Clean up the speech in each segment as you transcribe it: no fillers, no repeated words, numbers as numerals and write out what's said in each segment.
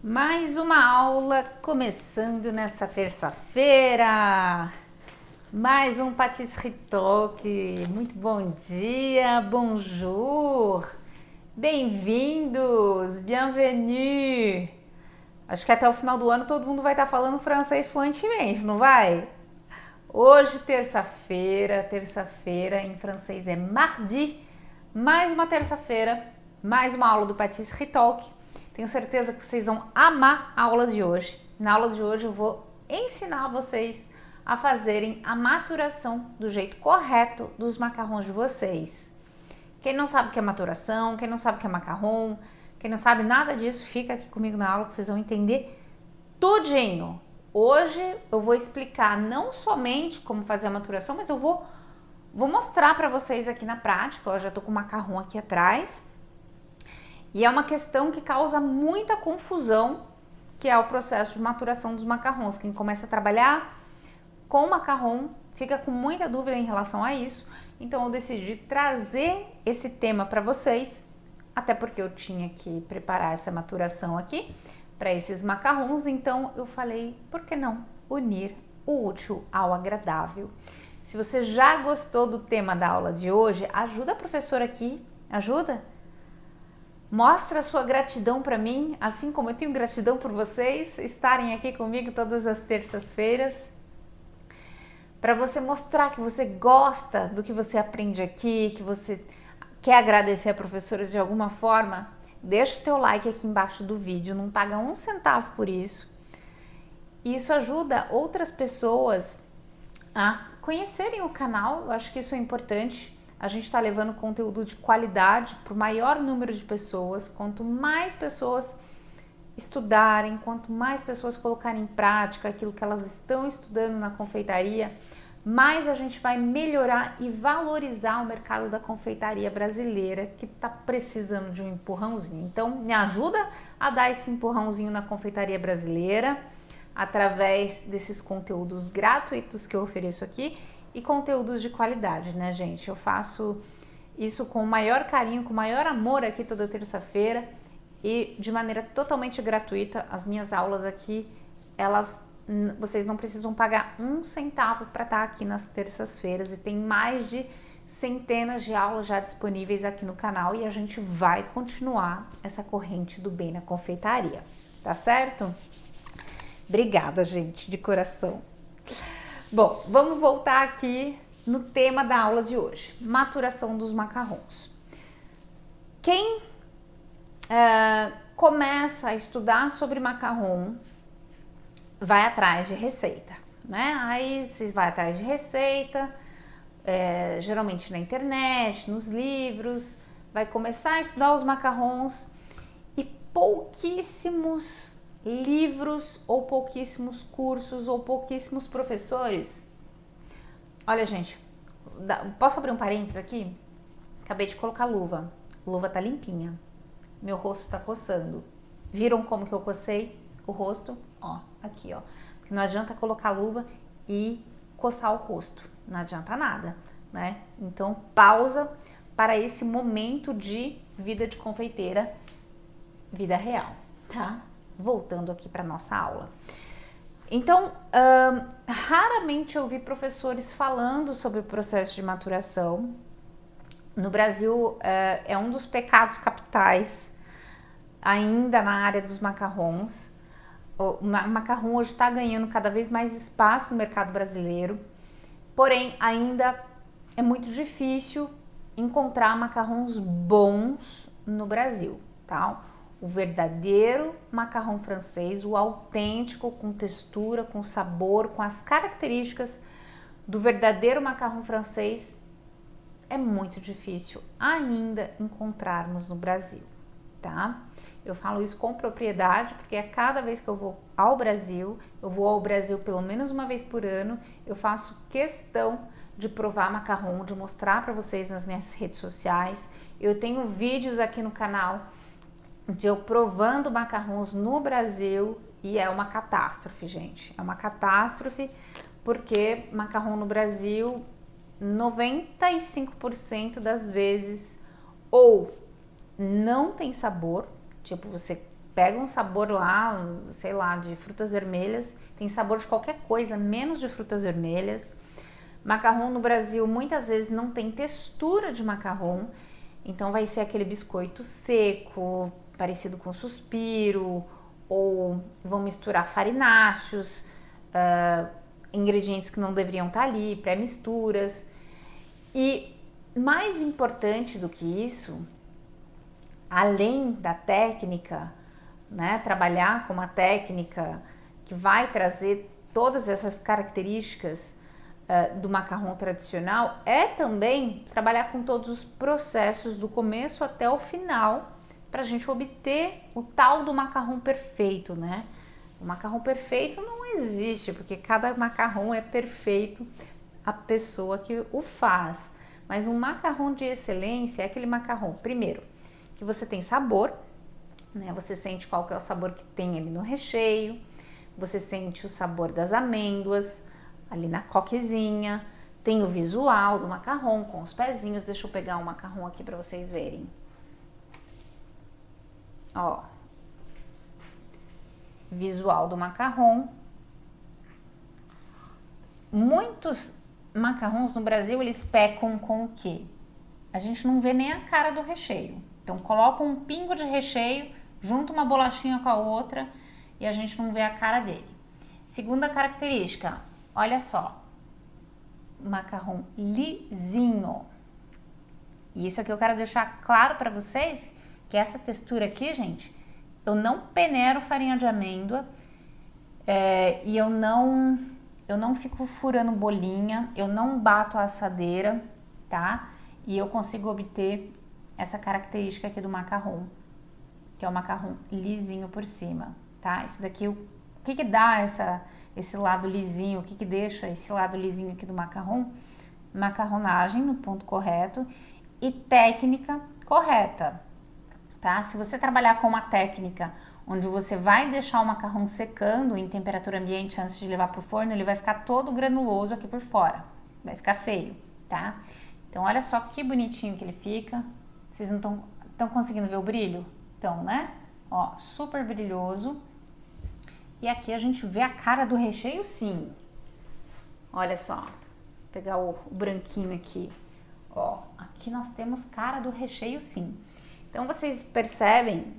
Mais uma aula começando nessa terça-feira. Mais um Patisserie Talk. Muito bom dia, bonjour. Bem-vindos, bienvenue. Acho que até o final do ano todo mundo vai estar falando francês fluentemente, não vai? Hoje, terça-feira em francês é mardi. Mais uma terça-feira, mais uma aula do Patisserie Talk. Tenho certeza que vocês vão amar a aula de hoje. Na aula de hoje eu vou ensinar vocês a fazerem a maturação do jeito correto dos macarrons de vocês. Quem não sabe o que é maturação, quem não sabe o que é macarrão, quem não sabe nada disso, fica aqui comigo na aula que vocês vão entender tudinho. Hoje eu vou explicar não somente como fazer a maturação, mas eu vou mostrar para vocês aqui na prática. Eu já tô com o macarrão aqui atrás. E é uma questão que causa muita confusão, que é o processo de maturação dos macarrons. Quem começa a trabalhar com macarrão fica com muita dúvida em relação a isso. Então eu decidi trazer esse tema para vocês, até porque eu tinha que preparar essa maturação aqui para esses macarrons. Então eu falei, por que não unir o útil ao agradável? Se você já gostou do tema da aula de hoje, ajuda a professora aqui, ajuda? Mostra a sua gratidão para mim, assim como eu tenho gratidão por vocês estarem aqui comigo todas as terças-feiras, para você mostrar que você gosta do que você aprende aqui, que você quer agradecer a professora de alguma forma. Deixa o teu like aqui embaixo do vídeo, não paga um centavo por isso. E isso ajuda outras pessoas a conhecerem o canal, eu acho que isso é importante. A gente está levando conteúdo de qualidade para o maior número de pessoas. Quanto mais pessoas estudarem, quanto mais pessoas colocarem em prática aquilo que elas estão estudando na confeitaria, mais a gente vai melhorar e valorizar o mercado da confeitaria brasileira, que está precisando de um empurrãozinho. Então, me ajuda a dar esse empurrãozinho na confeitaria brasileira através desses conteúdos gratuitos que eu ofereço aqui e conteúdos de qualidade, né, gente? Eu faço isso com o maior carinho, com o maior amor aqui toda terça-feira e de maneira totalmente gratuita. As minhas aulas aqui, vocês não precisam pagar um centavo para estar aqui nas terças-feiras, e tem mais de centenas de aulas já disponíveis aqui no canal, e a gente vai continuar essa corrente do bem na confeitaria, tá certo? Obrigada, gente, de coração. Bom, vamos voltar aqui no tema da aula de hoje, maturação dos macarrons. Quem começa a estudar sobre macarrão vai atrás de receita, né? Aí você vai atrás de receita, geralmente na internet, nos livros, vai começar a estudar os macarrons e pouquíssimos livros ou pouquíssimos cursos ou pouquíssimos professores. Olha, gente, posso abrir um parênteses aqui? Acabei de colocar luva. A luva tá limpinha. Meu rosto tá coçando. Viram como que eu cocei o rosto? Ó, aqui, ó. Porque não adianta colocar luva e coçar o rosto. Não adianta nada, né? Então, pausa para esse momento de vida de confeiteira, vida real, tá? Voltando aqui para nossa aula. Então, raramente eu vi professores falando sobre o processo de maturação. No Brasil, é um dos pecados capitais, ainda na área dos macarrons. O macarrão hoje está ganhando cada vez mais espaço no mercado brasileiro, porém, ainda é muito difícil encontrar macarrons bons no Brasil, tá? O verdadeiro macarrão francês, o autêntico, com textura, com sabor, com as características do verdadeiro macarrão francês, é muito difícil ainda encontrarmos no Brasil, tá? Eu falo isso com propriedade, porque a cada vez que eu vou ao Brasil pelo menos uma vez por ano, eu faço questão de provar macarrão, de mostrar para vocês nas minhas redes sociais. Eu tenho vídeos aqui no canal de eu provando macarrons no Brasil e é uma catástrofe, gente. É uma catástrofe porque macarrão no Brasil, 95% das vezes, ou não tem sabor, tipo, você pega um sabor lá, sei lá, de frutas vermelhas, tem sabor de qualquer coisa, menos de frutas vermelhas. Macarrão no Brasil muitas vezes não tem textura de macarrão, então vai ser aquele biscoito seco, parecido com suspiro, ou vão misturar farináceos, ingredientes que não deveriam estar ali, pré-misturas. E mais importante do que isso, além da técnica, né, trabalhar com uma técnica que vai trazer todas essas características do macarrão tradicional, é também trabalhar com todos os processos do começo até o final para a gente obter o tal do macarrão perfeito, né? O macarrão perfeito não existe, porque cada macarrão é perfeito a pessoa que o faz. Mas um macarrão de excelência é aquele macarrão, primeiro, que você tem sabor, né? Você sente qual que é o sabor que tem ali no recheio, você sente o sabor das amêndoas ali na coquezinha, tem o visual do macarrão com os pezinhos. Deixa eu pegar um macarrão aqui para vocês verem. Ó, visual do macarrão. Muitos macarrões no Brasil, eles pecam com o quê? A gente não vê nem a cara do recheio. Então coloca um pingo de recheio, junta uma bolachinha com a outra e a gente não vê a cara dele. Segunda característica, olha só, macarrão lisinho. E isso aqui eu quero deixar claro para vocês, que essa textura aqui, gente, eu não peneiro farinha de amêndoa e eu não fico furando bolinha, eu não bato a assadeira, tá? E eu consigo obter essa característica aqui do macarrão, que é o macarrão lisinho por cima, tá? Isso daqui, o que dá esse lado lisinho, o que deixa esse lado lisinho aqui do macarrão? Macarronagem no ponto correto e técnica correta, tá? Se você trabalhar com uma técnica onde você vai deixar o macarrão secando em temperatura ambiente antes de levar para o forno, ele vai ficar todo granuloso aqui por fora, vai ficar feio, tá? Então olha só que bonitinho que ele fica. Vocês não estão conseguindo ver o brilho? Então, né? Ó, super brilhoso. E aqui a gente vê a cara do recheio, sim. Olha só, vou pegar o branquinho aqui. Ó, aqui nós temos cara do recheio, sim. Então vocês percebem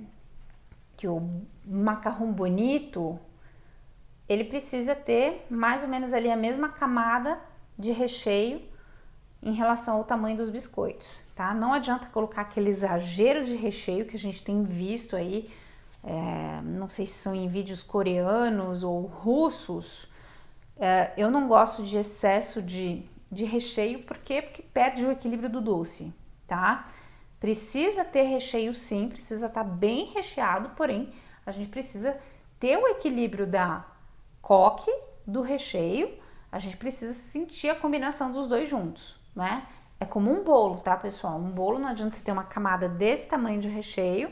que o macarrão bonito, ele precisa ter mais ou menos ali a mesma camada de recheio em relação ao tamanho dos biscoitos, tá? Não adianta colocar aquele exagero de recheio que a gente tem visto aí, não sei se são em vídeos coreanos ou russos. Eu não gosto de excesso de recheio, por quê? Porque perde o equilíbrio do doce, tá? Precisa ter recheio sim, precisa estar bem recheado, porém a gente precisa ter o equilíbrio da coque, do recheio, a gente precisa sentir a combinação dos dois juntos, né? É como um bolo, tá, pessoal? Um bolo não adianta você ter uma camada desse tamanho de recheio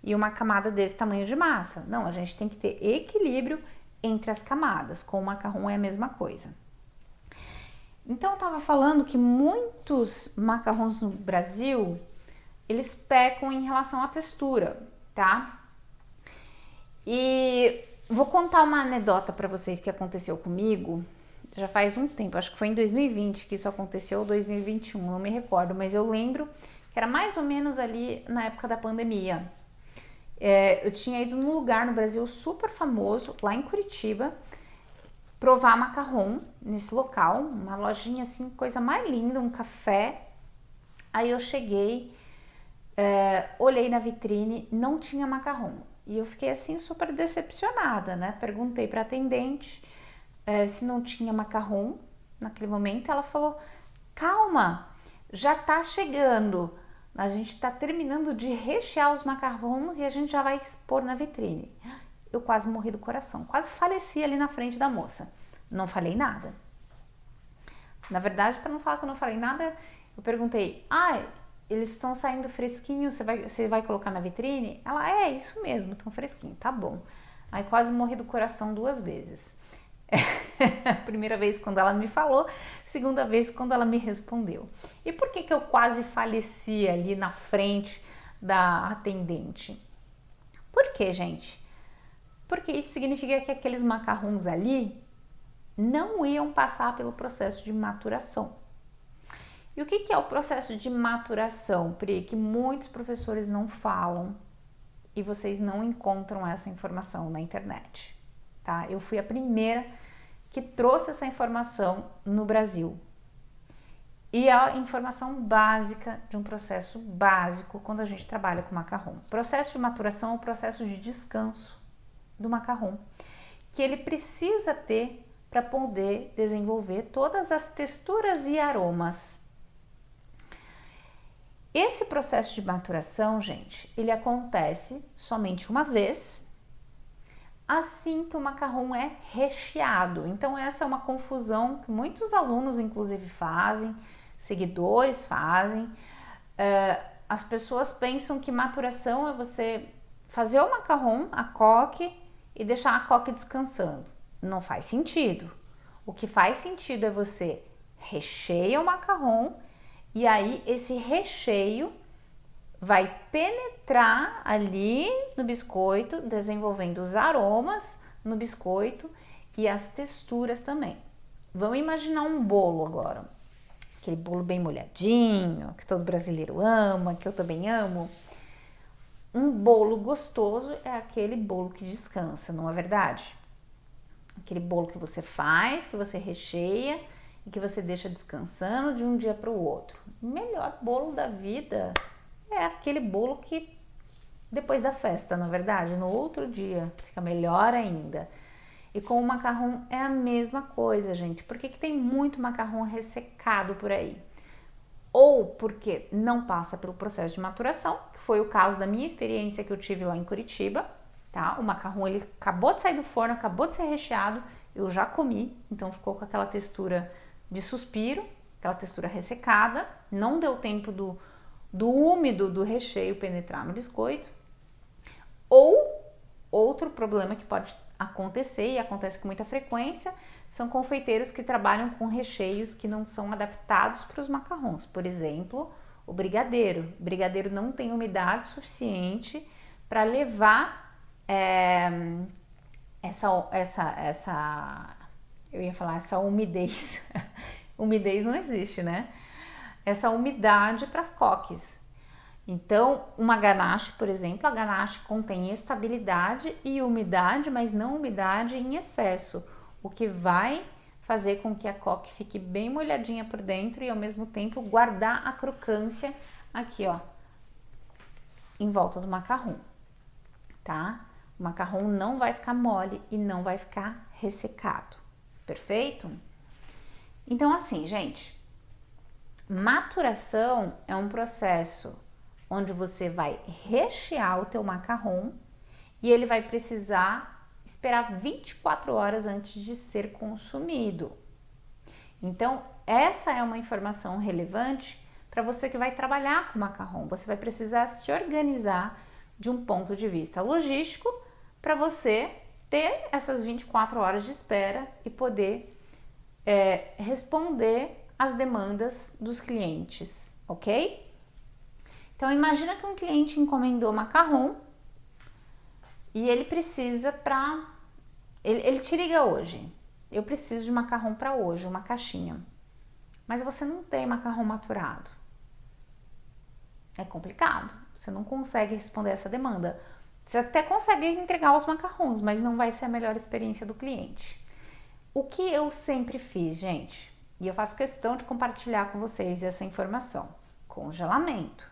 e uma camada desse tamanho de massa. Não, a gente tem que ter equilíbrio entre as camadas. Com o macarrão é a mesma coisa. Então eu tava falando que muitos macarrões no Brasil, eles pecam em relação à textura, tá? E vou contar uma anedota para vocês que aconteceu comigo. Já faz um tempo, acho que foi em 2020 que isso aconteceu, ou 2021, não me recordo, mas eu lembro que era mais ou menos ali na época da pandemia. Eu tinha ido num lugar no Brasil super famoso, lá em Curitiba, provar macarrão nesse local, uma lojinha assim, coisa mais linda, um café. Aí eu cheguei, olhei na vitrine, não tinha macarrão. E eu fiquei assim super decepcionada, né? Perguntei para atendente se não tinha macarrão naquele momento. Ela falou, calma, já tá chegando. A gente tá terminando de rechear os macarrões e a gente já vai expor na vitrine. Eu quase morri do coração, quase faleci ali na frente da moça. Não falei nada. Na verdade, para não falar que eu não falei nada, eu perguntei, eles estão saindo fresquinhos, você vai colocar na vitrine? Ela, isso mesmo, estão fresquinhos, tá bom. Aí quase morri do coração 2 vezes. Primeira vez quando ela me falou, segunda vez quando ela me respondeu. E por que eu quase faleci ali na frente da atendente? Porque quê, gente? Porque isso significa que aqueles macarrons ali não iam passar pelo processo de maturação. E o que é o processo de maturação, Pri? Que muitos professores não falam e vocês não encontram essa informação na internet, tá? Eu fui a primeira que trouxe essa informação no Brasil. E é a informação básica de um processo básico quando a gente trabalha com macarrão. O processo de maturação é o processo de descanso do macarrão, que ele precisa ter para poder desenvolver todas as texturas e aromas. Esse processo de maturação, gente, ele acontece somente uma vez, assim que o macarrão é recheado. Então essa é uma confusão que muitos alunos, inclusive, fazem, seguidores fazem. As pessoas pensam que maturação é você fazer o macarrão, a coque, e deixar a coque descansando. Não faz sentido. O que faz sentido é você recheia o macarrão e aí esse recheio vai penetrar ali no biscoito, desenvolvendo os aromas no biscoito e as texturas também. Vamos imaginar um bolo agora. Aquele bolo bem molhadinho, que todo brasileiro ama, que eu também amo. Um bolo gostoso é aquele bolo que descansa, não é verdade? Aquele bolo que você faz, que você recheia e que você deixa descansando de um dia para o outro. O melhor bolo da vida é aquele bolo que depois da festa, não é verdade? No outro dia fica melhor ainda. E com o macarrão é a mesma coisa, gente. Por que tem muito macarrão ressecado por aí? Ou porque não passa pelo processo de maturação, que foi o caso da minha experiência que eu tive lá em Curitiba, tá? O macarrão, ele acabou de sair do forno, acabou de ser recheado, eu já comi, então ficou com aquela textura de suspiro, aquela textura ressecada, não deu tempo do úmido do recheio penetrar no biscoito. Ou outro problema que pode acontecer, e acontece com muita frequência, são confeiteiros que trabalham com recheios que não são adaptados para os macarrons. Por exemplo, o brigadeiro. O brigadeiro não tem umidade suficiente para levar essa umidez. Umidez não existe, né? Essa umidade para as coques. Então, uma ganache, por exemplo, a ganache contém estabilidade e umidade, mas não umidade em excesso, o que vai fazer com que a coque fique bem molhadinha por dentro e ao mesmo tempo guardar a crocância aqui, ó, em volta do macarrão, tá? O macarrão não vai ficar mole e não vai ficar ressecado, perfeito? Então, assim, gente, maturação é um processo onde você vai rechear o teu macarrão e ele vai precisar esperar 24 horas antes de ser consumido. Então, essa é uma informação relevante para você que vai trabalhar com macarrão. Você vai precisar se organizar de um ponto de vista logístico para você ter essas 24 horas de espera e poder responder às demandas dos clientes, ok? Então, imagina que um cliente encomendou macarrão e ele precisa ele te liga hoje. Eu preciso de macarrão para hoje, uma caixinha. Mas você não tem macarrão maturado. É complicado. Você não consegue responder essa demanda. Você até consegue entregar os macarrões, mas não vai ser a melhor experiência do cliente. O que eu sempre fiz, gente, e eu faço questão de compartilhar com vocês essa informação: congelamento.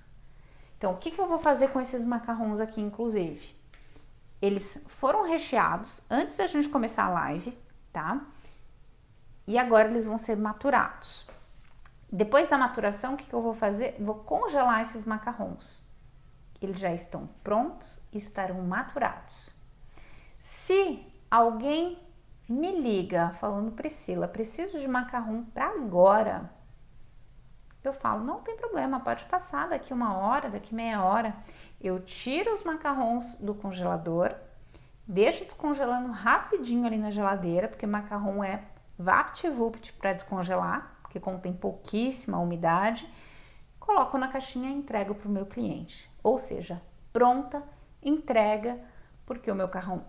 Então, o que eu vou fazer com esses macarrões aqui, inclusive? Eles foram recheados antes da gente começar a live, tá? E agora eles vão ser maturados. Depois da maturação, o que eu vou fazer? Vou congelar esses macarrões. Eles já estão prontos e estarão maturados. Se alguém me liga falando: Priscila, preciso de macarrão para agora, eu falo: não tem problema, pode passar daqui 1 hora, daqui meia hora. Eu tiro os macarrões do congelador, deixo descongelando rapidinho ali na geladeira, porque macarrão é vapt-vupt para descongelar, porque contém pouquíssima umidade. Coloco na caixinha e entrego para o meu cliente. Ou seja, pronta, entrega, Porque o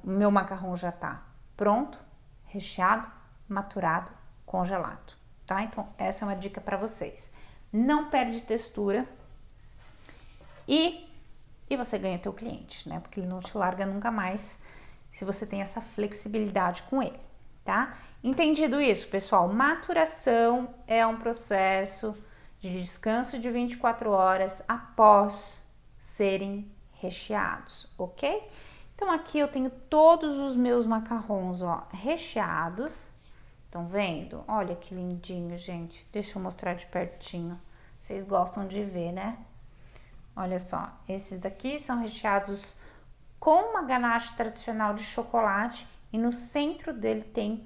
meu macarrão já tá pronto, recheado, maturado, congelado, tá? Então, essa é uma dica para vocês. Não perde textura e você ganha o teu cliente, né? Porque ele não te larga nunca mais se você tem essa flexibilidade com ele, tá? Entendido isso, pessoal? Maturação é um processo de descanso de 24 horas após serem recheados, ok? Então, aqui eu tenho todos os meus macarrons, ó, recheados. Estão vendo? Olha que lindinho, gente. Deixa eu mostrar de pertinho. Vocês gostam de ver, né? Olha só, esses daqui são recheados com uma ganache tradicional de chocolate e no centro dele tem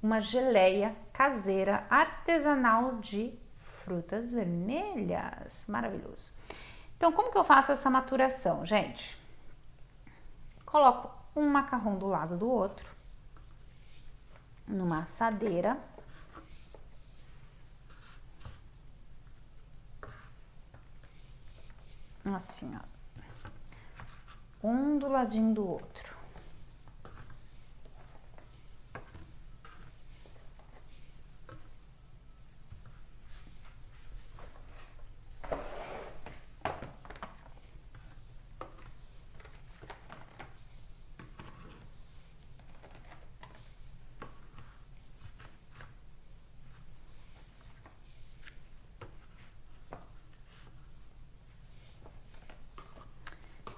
uma geleia caseira artesanal de frutas vermelhas. Maravilhoso. Então, como que eu faço essa maturação, gente? Coloco um macarrão do lado do outro, numa assadeira. Assim, ó. Um do ladinho do outro.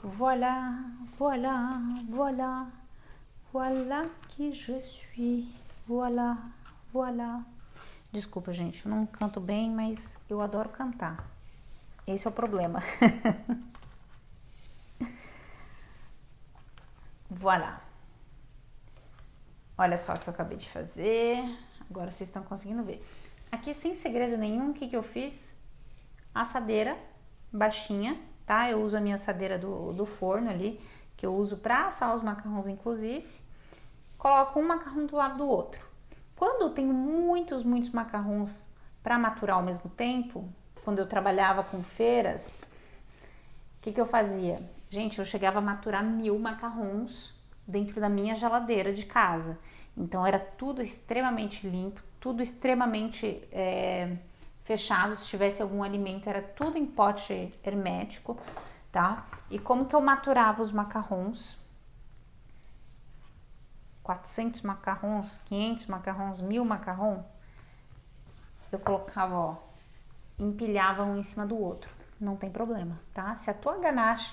Voilà, voilà, voilà, voilà que je suis, voilà, voilà. Desculpa, gente, eu não canto bem, mas eu adoro cantar. Esse é o problema. Voilà. Olha só o que eu acabei de fazer. Agora vocês estão conseguindo ver. Aqui, sem segredo nenhum, o que eu fiz? Assadeira baixinha, tá? Eu uso a minha assadeira do forno ali, que eu uso para assar os macarrões, inclusive. Coloco um macarrão do lado do outro. Quando eu tenho muitos macarrões para maturar ao mesmo tempo, quando eu trabalhava com feiras, o que eu fazia? Gente, eu chegava a maturar 1000 macarrões dentro da minha geladeira de casa. Então, era tudo extremamente limpo, tudo extremamente fechado. Se tivesse algum alimento, era tudo em pote hermético, tá? E como que eu maturava os macarrões? 400 macarrões, 500 macarrões, 1000 macarrões. Eu colocava, ó, empilhava um em cima do outro. Não tem problema, tá? Se a tua ganache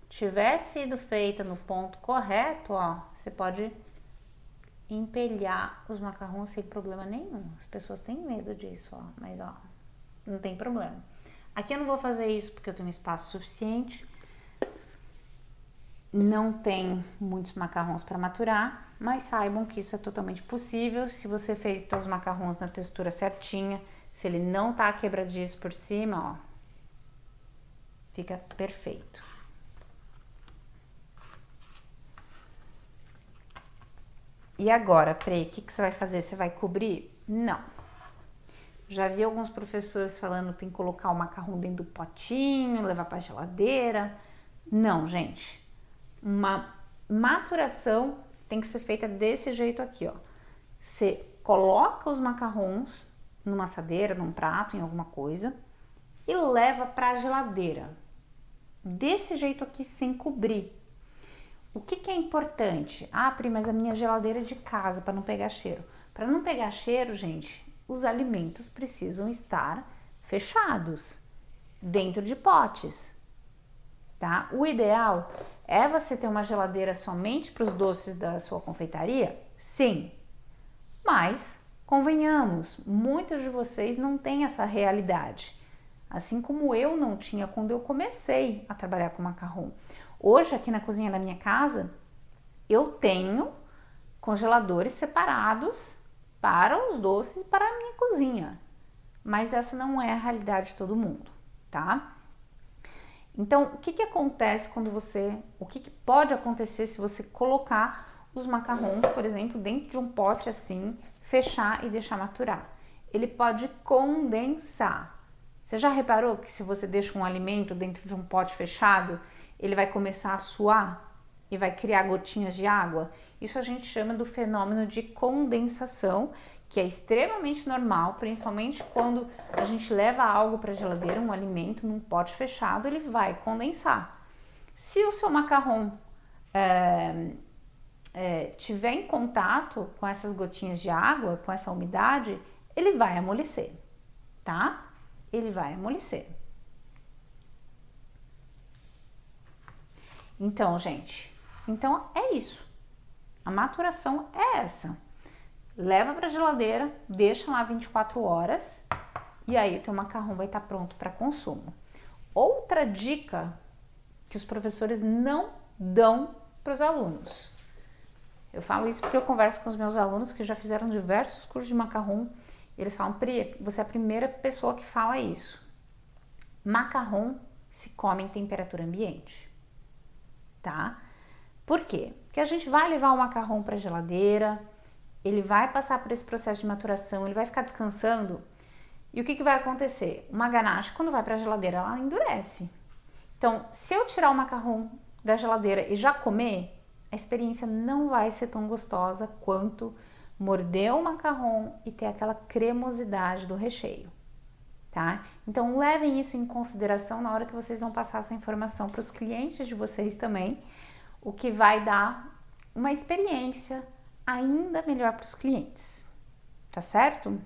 tiver sido feita no ponto correto, ó, você pode empilhar os macarrões sem problema nenhum. As pessoas têm medo disso, ó, mas ó, não tem problema. Aqui eu não vou fazer isso porque eu tenho espaço suficiente. Não tem muitos macarrões para maturar, mas saibam que isso é totalmente possível. Se você fez os teus macarrões na textura certinha, se ele não tá quebradiço por cima, ó, fica perfeito. E agora, Prei, o que você vai fazer? Você vai cobrir? Não. Já vi alguns professores falando que tem que colocar o macarrão dentro do potinho, levar para a geladeira. Não, gente. Uma maturação tem que ser feita desse jeito aqui, ó. Você coloca os macarrões numa assadeira, num prato, em alguma coisa e leva para a geladeira. Desse jeito aqui, sem cobrir. O que é importante? Ah, Pri, mas a minha geladeira é de casa, para não pegar cheiro. Para não pegar cheiro, gente, os alimentos precisam estar fechados, dentro de potes, tá? O ideal é você ter uma geladeira somente para os doces da sua confeitaria? Sim, mas convenhamos, muitos de vocês não têm essa realidade, assim como eu não tinha quando eu comecei a trabalhar com macarrão. Hoje, aqui na cozinha da minha casa, eu tenho congeladores separados para os doces e para a minha cozinha. Mas essa não é a realidade de todo mundo, tá? Então, o que acontece quando você... O que pode acontecer se você colocar os macarrões, por exemplo, dentro de um pote assim, fechar e deixar maturar? Ele pode condensar. Você já reparou que se você deixa um alimento dentro de um pote fechado, ele vai começar a suar? e vai criar gotinhas de água. Isso a gente chama do fenômeno de condensação, que é extremamente normal, principalmente quando a gente leva algo para a geladeira, um alimento num pote fechado, ele vai condensar. Se o seu macarrão tiver em contato com essas gotinhas de água, com essa umidade, ele vai amolecer, tá? Ele vai amolecer. Então, gente, é isso. A maturação é essa. Leva para a geladeira, deixa lá 24 horas e aí o teu macarrão vai estar pronto para consumo. Outra dica que os professores não dão para os alunos. Eu falo isso porque eu converso com os meus alunos que já fizeram diversos cursos de macarrão e eles falam: Pri, você é a primeira pessoa que fala isso. Macarrão se come em temperatura ambiente, tá? Por quê? Porque a gente vai levar o macarrão para a geladeira, ele vai passar por esse processo de maturação, ele vai ficar descansando e o que vai acontecer? Uma ganache, quando vai para a geladeira, ela endurece. Então, se eu tirar o macarrão da geladeira e já comer, a experiência não vai ser tão gostosa quanto morder o macarrão e ter aquela cremosidade do recheio, tá? Então, levem isso em consideração na hora que vocês vão passar essa informação para os clientes de vocês também, o que vai dar uma experiência ainda melhor para os clientes, tá certo?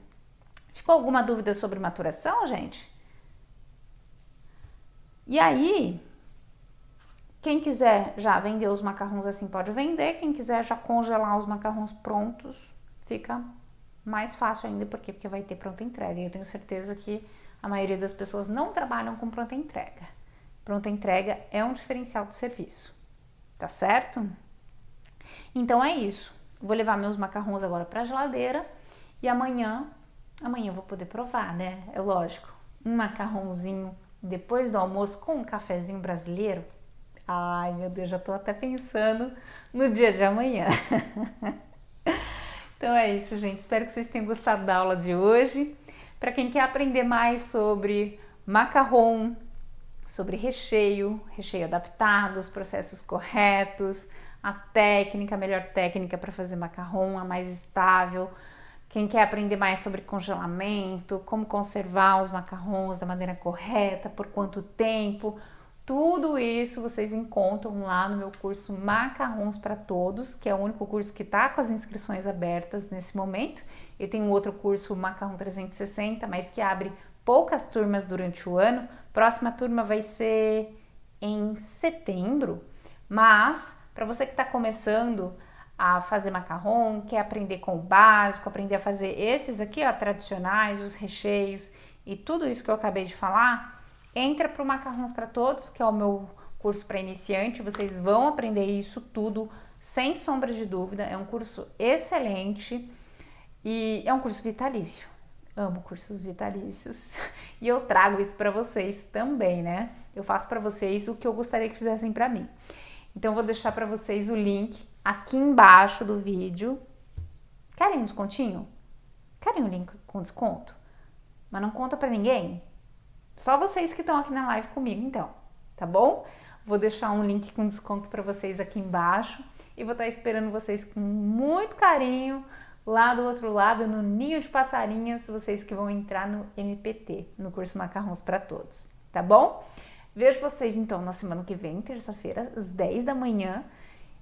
Ficou alguma dúvida sobre maturação, gente? E aí, quem quiser já vender os macarrões assim pode vender, quem quiser já congelar os macarrões prontos, fica mais fácil ainda, porque vai ter pronta entrega. E eu tenho certeza que a maioria das pessoas não trabalham com pronta entrega. Pronta entrega é um diferencial do serviço, tá certo? Então é isso. Vou levar meus macarrões agora para a geladeira e amanhã eu vou poder provar, né? É lógico, um macarrãozinho depois do almoço com um cafezinho brasileiro. Ai, meu Deus, já tô até pensando no dia de amanhã. Então é isso, gente. Espero que vocês tenham gostado da aula de hoje. Para quem quer aprender mais sobre macarrão, sobre recheio adaptado, os processos corretos, a técnica, a melhor técnica para fazer macarrão, a mais estável. Quem quer aprender mais sobre congelamento, como conservar os macarrões da maneira correta, por quanto tempo, tudo isso vocês encontram lá no meu curso Macarrões para Todos, que é o único curso que está com as inscrições abertas nesse momento. Eu tenho um outro curso, Macarrão 360, mas que abre poucas turmas durante o ano. Próxima turma vai ser em setembro, mas para você que está começando a fazer macarrão, quer aprender com o básico, aprender a fazer esses aqui, ó, tradicionais, os recheios e tudo isso que eu acabei de falar, entra para o Macarrões para Todos, que é o meu curso para iniciante. Vocês vão aprender isso tudo sem sombra de dúvida. É um curso excelente e é um curso vitalício. Amo cursos vitalícios e eu trago isso para vocês também, né? Eu faço para vocês o que eu gostaria que fizessem para mim. Então, eu vou deixar para vocês o link aqui embaixo do vídeo. Querem um descontinho? Querem um link com desconto? Mas não conta para ninguém? Só vocês que estão aqui na live comigo, então, tá bom? Vou deixar um link com desconto para vocês aqui embaixo e vou estar esperando vocês com muito carinho lá do outro lado, no Ninho de Passarinhas, vocês que vão entrar no MPT, no curso Macarrões para Todos, tá bom? Vejo vocês então na semana que vem, terça-feira, às 10 da manhã.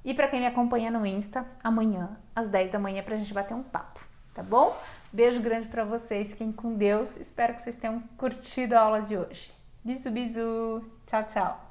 E para quem me acompanha no Insta, amanhã, às 10 da manhã, pra gente bater um papo, tá bom? Beijo grande para vocês, fiquem com Deus. Espero que vocês tenham curtido a aula de hoje. Bisu, bisu. Tchau, tchau.